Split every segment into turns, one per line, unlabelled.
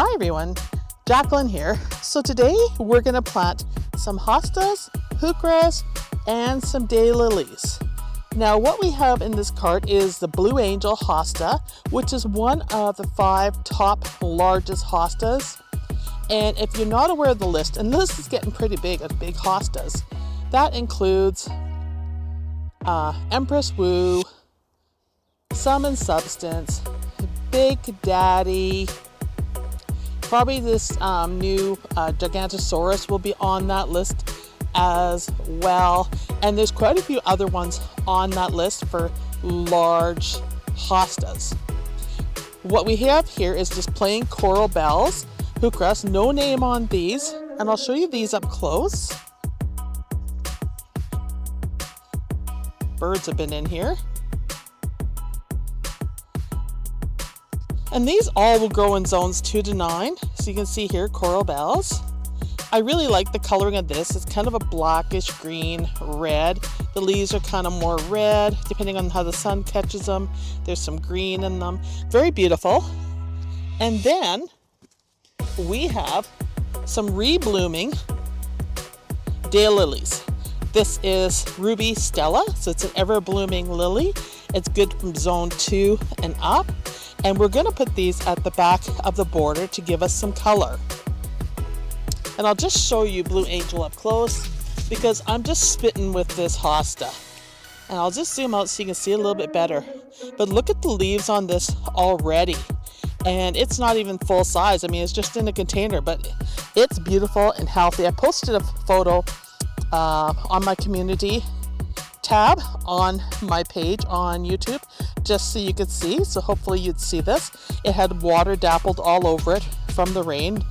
Hi everyone, Jacqueline here. So today we're going to plant some hostas, heucheras, and some daylilies. Now what we have in this cart is the Blue Angel hosta, which is one of the 5 top largest hostas. And if you're not aware of the list, and this is getting pretty big of big hostas, that includes Empress Woo, Sum and Substance, Big Daddy, probably this new Gigantosaurus will be on that list as well. And there's quite a few other ones on that list for large hostas. What we have here is just plain coral bells, heucheras, no name on these. And I'll show you these up close. Birds have been in here. And these all will grow in zones 2 to 9. So you can see here, coral bells. I really like the coloring of this. It's kind of a blackish green red. The leaves are kind of more red, depending on how the sun catches them. There's some green in them. Very beautiful. And then we have some reblooming daylilies. This is Ruby Stella, so it's an ever-blooming lily. It's good from zone 2 and up. And we're going to put these at the back of the border to give us some color. And I'll just show you Blue Angel up close because I'm just spitting with this hosta. And I'll just zoom out so you can see a little bit better. But look at the leaves on this already. And it's not even full size. I mean, it's just in a container, but it's beautiful and healthy. I posted a photo on my community tab on my page on YouTube just so you could see. So hopefully you'd see this. It had water dappled all over it from the rain,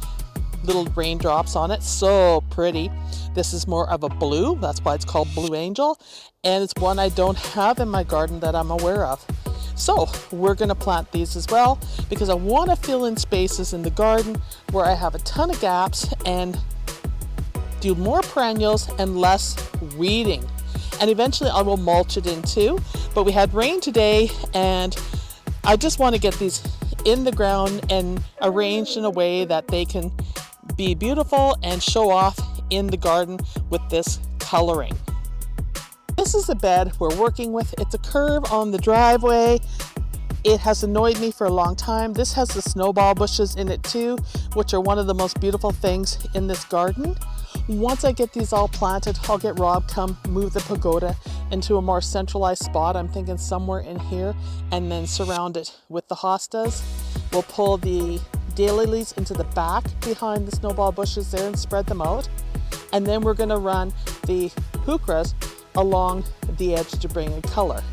little raindrops on it. So pretty. This is more of a blue. That's why it's called Blue Angel. And it's one I don't have in my garden that I'm aware of. So we're going to plant these as well because I want to fill in spaces in the garden where I have a ton of gaps and do more perennials and less weeding. And eventually I will mulch it in too. But we had rain today and I just want to get these in the ground and arranged in a way that they can be beautiful and show off in the garden with this coloring. This is the bed we're working with. It's a curve on the driveway. It has annoyed me for a long time. This has the snowball bushes in it too, which are one of the most beautiful things in this garden. Once I get these all planted, I'll get Rob come move the pagoda into a more centralized spot. I'm thinking somewhere in here, and then surround it with the hostas. We'll pull the daylilies into the back behind the snowball bushes there and spread them out. And then we're going to run the heucheras along the edge to bring in color.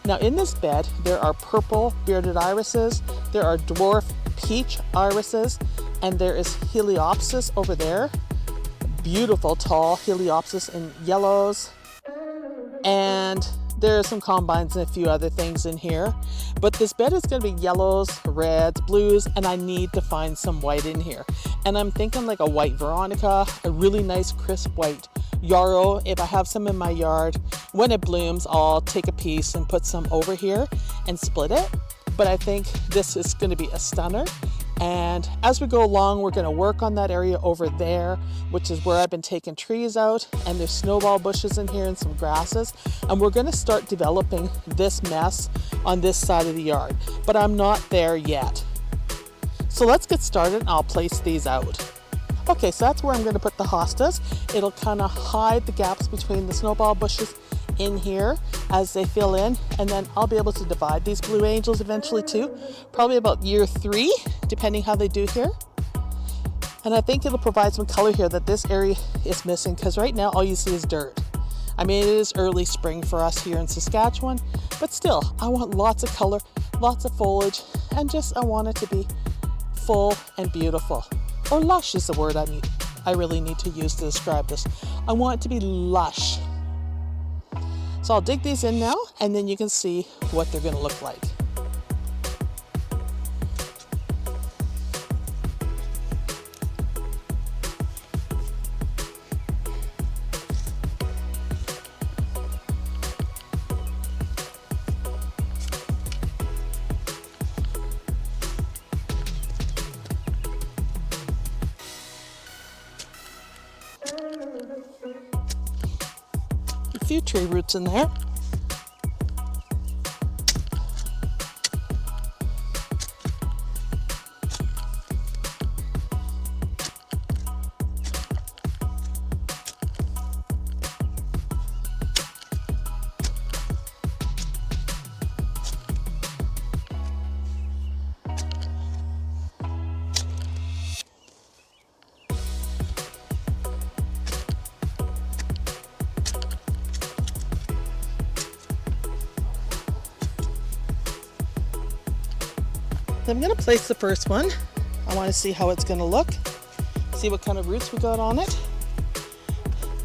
Now in this bed, there are purple bearded irises, there are dwarf peach irises, and there is heliopsis over there. Beautiful tall heliopsis in yellows, and there are some combines and a few other things in here. But this bed is going to be yellows, reds, blues, and I need to find some white in here. And I'm thinking like a white Veronica, a really nice crisp white yarrow. If I have some in my yard, when it blooms, I'll take a piece and put some over here and split it. But I think this is going to be a stunner. And as we go along, we're going to work on that area over there, which is where I've been taking trees out, and there's snowball bushes in here and some grasses. And we're going to start developing this mess on this side of the yard, but I'm not there yet. So let's get started and I'll place these out. Okay, so that's where I'm going to put the hostas. It'll kind of hide the gaps between the snowball bushes in here as they fill in, and then I'll be able to divide these Blue Angels eventually too, probably about year 3, depending how they do here. And I think it'll provide some color here that this area is missing, because right now all you see is dirt. I mean, it is early spring for us here in Saskatchewan, but still, I want lots of color, lots of foliage, and just I want it to be full and beautiful. Or lush is the word I really need to use to describe this. I want it to be lush. So I'll dig these in now, and then you can see what they're going to look like. few tree roots in there. I'm going to place the first one. I want to see how it's going to look, see what kind of roots we got on it.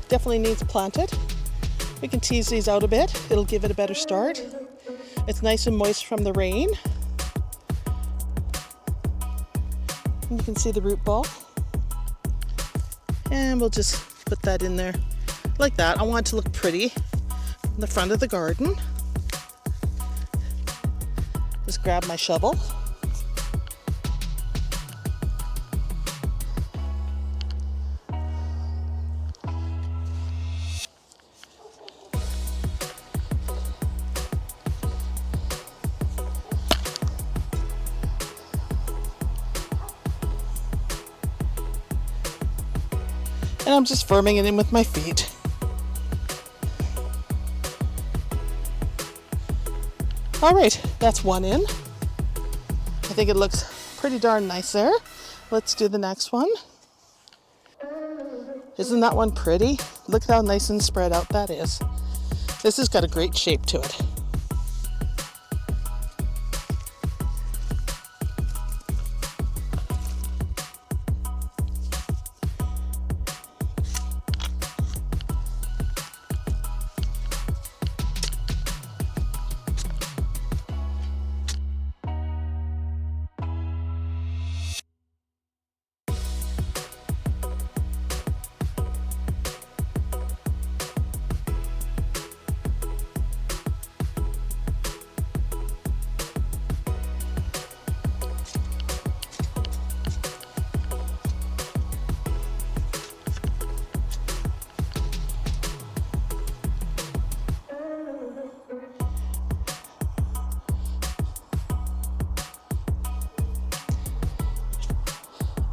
Definitely needs planted. We can tease these out a bit. It'll give it a better start. It's nice and moist from the rain. And you can see the root ball. And we'll just put that in there like that. I want it to look pretty in the front of the garden. Just grab my shovel. And I'm just firming it in with my feet. All right, that's one in. I think it looks pretty darn nice there. Let's do the next one. Isn't that one pretty? Look how nice and spread out that is. This has got a great shape to it.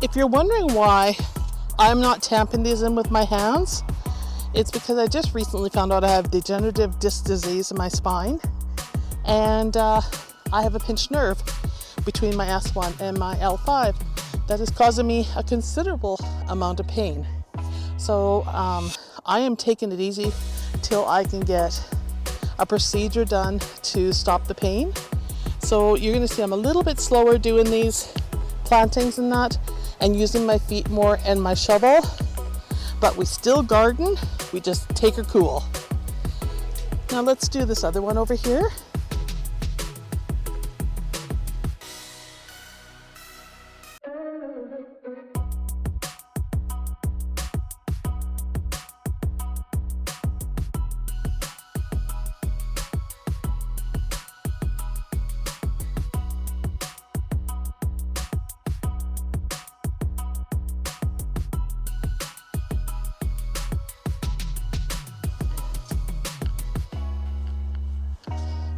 If you're wondering why I'm not tamping these in with my hands, it's because I just recently found out I have degenerative disc disease in my spine, and I have a pinched nerve between my S1 and my L5 that is causing me a considerable amount of pain. So I am taking it easy till I can get a procedure done to stop the pain. So you're going to see I'm a little bit slower doing these plantings and that, and using my feet more and my shovel, but we still garden, we just take her cool. Now let's do this other one over here.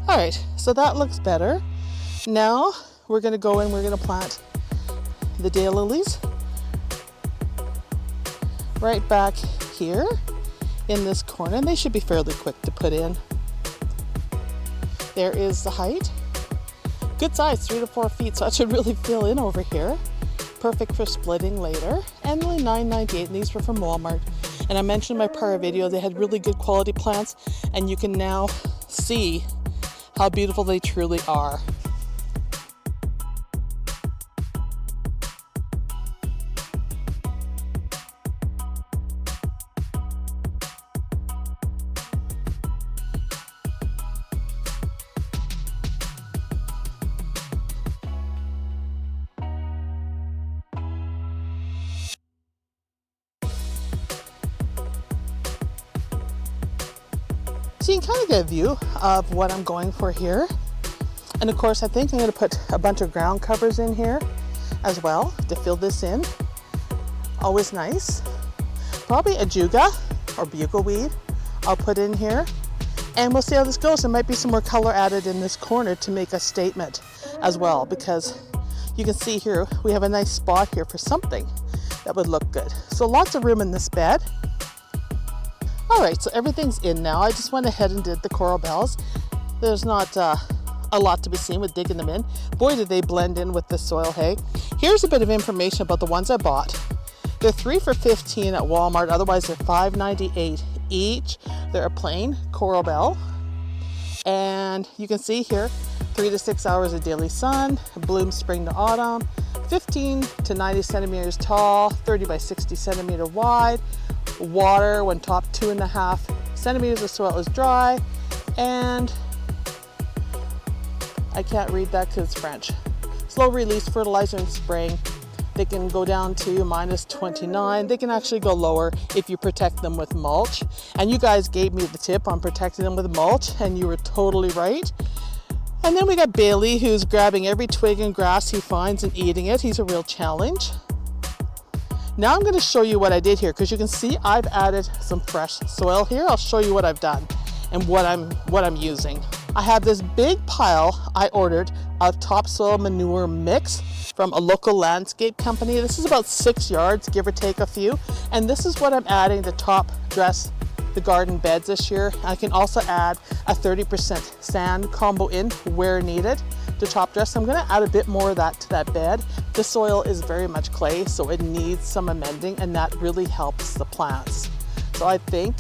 All right, so that looks better. Now we're going to go and we're going to plant the daylilies right back here in this corner. And they should be fairly quick to put in. There is the height. Good size, 3 to 4 feet, so that should really fill in over here. Perfect for splitting later. And only $9.98, and these were from Walmart. And I mentioned in my prior video they had really good quality plants, and you can now see how beautiful they truly are. So you can kind of get a view of what I'm going for here. And of course, I think I'm going to put a bunch of ground covers in here as well to fill this in. Always nice. Probably a juga or bugleweed. I'll put in here, and we'll see how this goes. There might be some more color added in this corner to make a statement as well, because you can see here we have a nice spot here for something that would look good. So lots of room in this bed. All right, so everything's in now. I just went ahead and did the coral bells. There's not a lot to be seen with digging them in. Boy, did they blend in with the soil hay. Here's a bit of information about the ones I bought. They're 3 for $15 at Walmart. Otherwise, they're $5.98 each. They're a plain coral bell. And you can see here, 3 to 6 hours of daily sun, blooms spring to autumn, 15 to 90 centimeters tall, 30 by 60 centimeter wide. Water when top 2.5 centimeters of soil is dry. And I can't read that because it's French. Slow release fertilizer in spring. They can go down to minus 29. They can actually go lower if you protect them with mulch. And you guys gave me the tip on protecting them with mulch, and you were totally right. And then we got Bailey, who's grabbing every twig and grass he finds and eating it. He's a real challenge. Now I'm going to show you what I did here, because you can see I've added some fresh soil here. I'll show you what I've done and what I'm using. I have this big pile I ordered of topsoil manure mix from a local landscape company. This is about 6 yards, give or take a few. And this is what I'm adding to top dress the garden beds this year. I can also add a 30% sand combo in where needed to top dress. I'm gonna add a bit more of that to that bed. The soil is very much clay, so it needs some amending, and that really helps the plants. So I think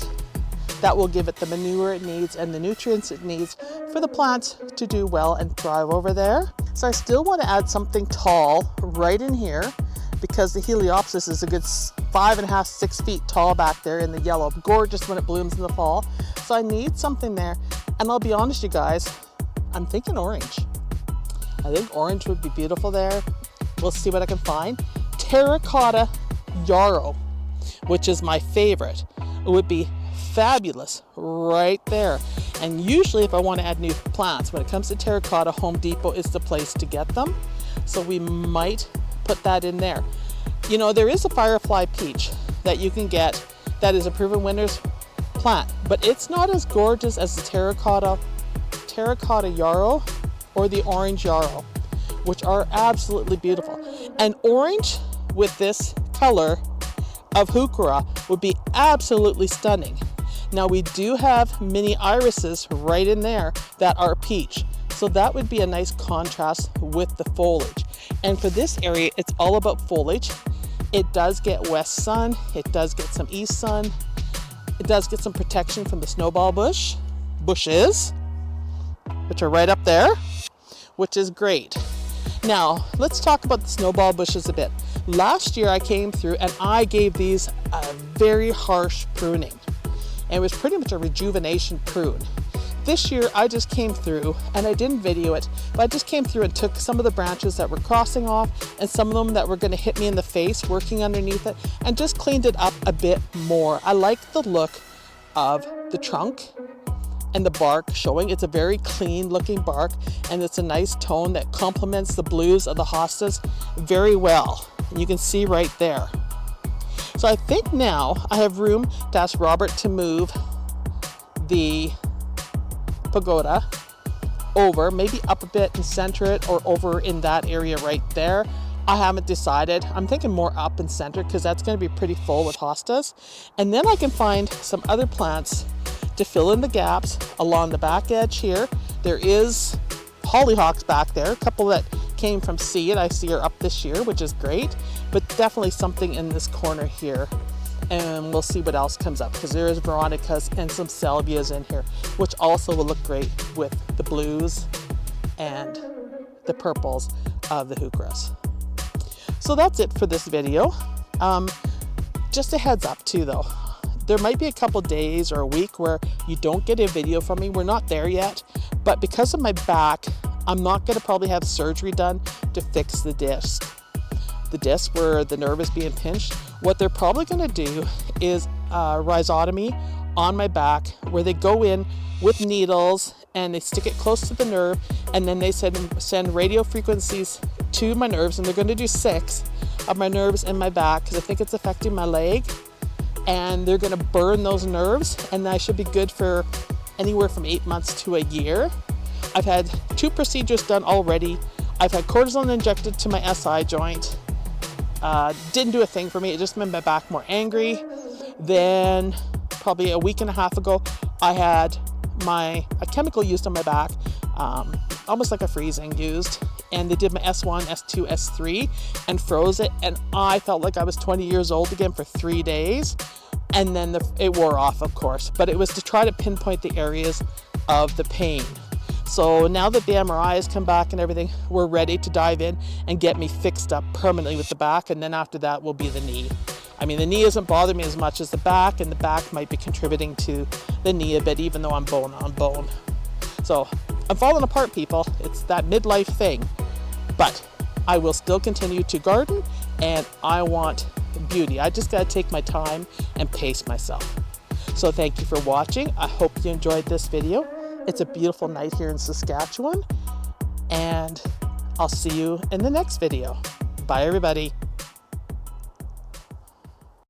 that will give it the manure it needs and the nutrients it needs for the plants to do well and thrive over there. So I still want to add something tall right in here, because the Heliopsis is a good 5.5, 6 feet tall back there in the yellow. Gorgeous when it blooms in the fall. So I need something there. And I'll be honest, you guys, I'm thinking orange. I think orange would be beautiful there. We'll see what I can find. Terracotta yarrow, which is my favorite. It would be fabulous right there. And usually if I want to add new plants, when it comes to terracotta, Home Depot is the place to get them. So we might put that in there. You know, there is a firefly peach that you can get that is a proven winner's plant, but it's not as gorgeous as the terracotta yarrow or the orange yarrow, which are absolutely beautiful. And orange with this color of heuchera would be absolutely stunning. Now we do have mini irises right in there that are peach, so that would be a nice contrast with the foliage. And for this area, it's all about foliage. It does get west sun, it does get some east sun, it does get some protection from the snowball bushes, which are right up there, which is great. Now, let's talk about the snowball bushes a bit. Last year I came through and I gave these a very harsh pruning. And it was pretty much a rejuvenation prune. This year I just came through, and I didn't video it, but I just came through and took some of the branches that were crossing off and some of them that were going to hit me in the face working underneath it, and just cleaned it up a bit more. I like the look of the trunk and the bark showing. It's a very clean looking bark, and it's a nice tone that complements the blues of the hostas very well. And you can see right there. So I think now I have room to ask Robert to move the pagoda over, maybe up a bit and center it, or over in that area right there. I haven't decided. I'm thinking more up and center, because that's going to be pretty full with hostas. And then I can find some other plants to fill in the gaps along the back edge here. There is hollyhocks back there, a couple that came from seed. I see are up this year, which is great, but definitely something in this corner here. And we'll see what else comes up, because there is veronicas and some salvias in here, which also will look great with the blues and the purples of the heucheras. So that's it for this video. Just a heads up too though, there might be a couple days or a week where you don't get a video from me. We're not there yet, but because of my back, I'm not going to probably have surgery done to fix the disc. The disc where the nerve is being pinched. What they're probably going to do is rhizotomy on my back, where they go in with needles and they stick it close to the nerve, and then they send radio frequencies to my nerves, and they're going to do 6 of my nerves in my back, because I think it's affecting my leg. and they're going to burn those nerves, and I should be good for anywhere from 8 months to a year. I've had 2 procedures done already. I've had cortisone injected to my SI joint. Didn't do a thing for me. It just made my back more angry. Then probably a week and a half ago, I had a chemical used on my back, almost like a freezing used, and they did my S1, S2, S3 and froze it, and I felt like I was 20 years old again for 3 days, and then it wore off, of course, but it was to try to pinpoint the areas of the pain. So now that the MRI has come back and everything, we're ready to dive in and get me fixed up permanently with the back, and then after that will be the knee. I mean, the knee isn't bothering me as much as the back, and the back might be contributing to the knee a bit, even though I'm bone on bone. So I'm falling apart, people. It's that midlife thing. But I will still continue to garden, and I want beauty. I just got to take my time and pace myself. So thank you for watching. I hope you enjoyed this video. It's a beautiful night here in Saskatchewan, and I'll see you in the next video. Bye, everybody.